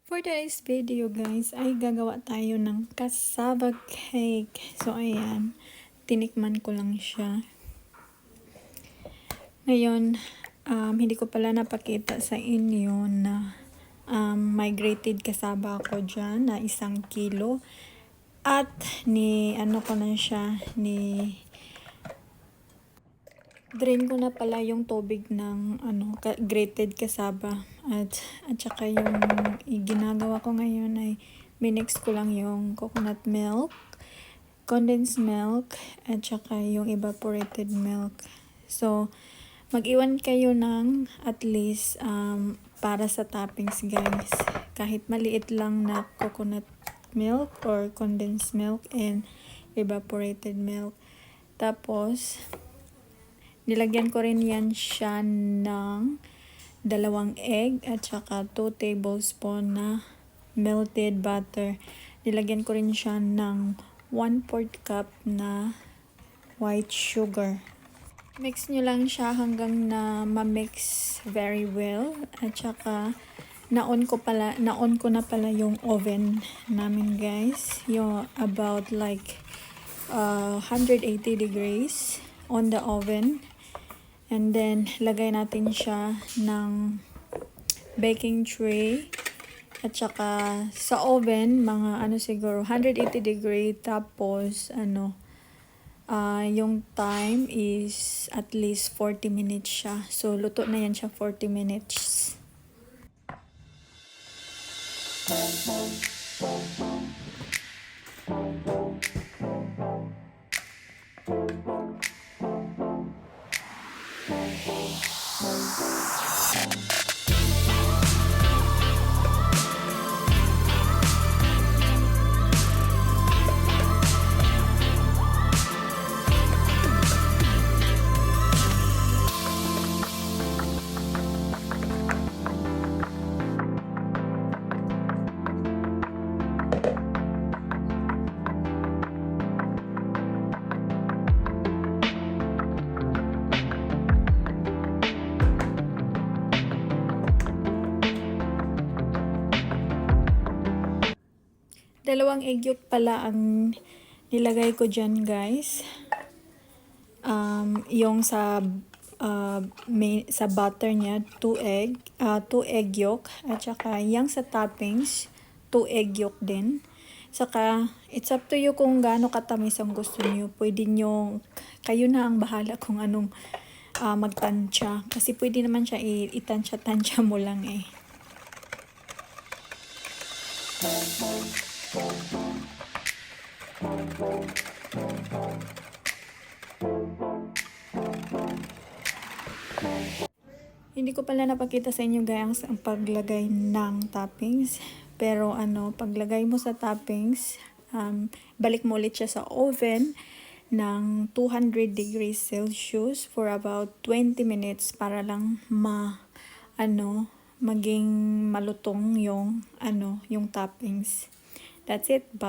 For today's video guys, ay gagawa tayo ng cassava cake. So ayan, tinikman ko lang siya. Ngayon, hindi ko pala napakita sa inyo na may grated cassava ako dyan na 1 kilo. At drain ko na pala yung tubig ng grated cassava. At saka yung ginagawa ko ngayon ay minix ko lang yung coconut milk, condensed milk, at saka yung evaporated milk. So, mag-iwan kayo ng at least para sa toppings guys. Kahit maliit lang na coconut milk or condensed milk and evaporated milk. Tapos, nilagyan ko rin yan siya ng 2 egg at saka 2 tablespoon na melted butter. Nilagyan ko rin siya ng 1/4 cup na white sugar. Mix nyo lang siya hanggang na ma-mix very well. At saka na-on ko na pala yung oven namin guys. Yung about like 180 degrees on the oven. And then lagay natin siya ng baking tray. At saka sa oven mga siguro 180 degree, tapos yung time is at least 40 minutes siya. So luto na yan siya 40 minutes. Dalawang egg yolk pala ang nilagay ko dyan guys. Yung sa butter niya 2 egg yolk, at saka yung sa toppings 2 egg yolk din. Saka it's up to you kung gaano katamis ang gusto niyo. Pwede nyo, kayo na ang bahala kung anong magtansya, kasi pwede naman siya itansya mo lang eh. Hindi ko pala napakita sa inyo guys ang paglagay ng toppings. Pero paglagay mo sa toppings, balik mo ulit siya sa oven ng 200 degrees Celsius for about 20 minutes para lang maging malutong yung toppings. That's it. Bye.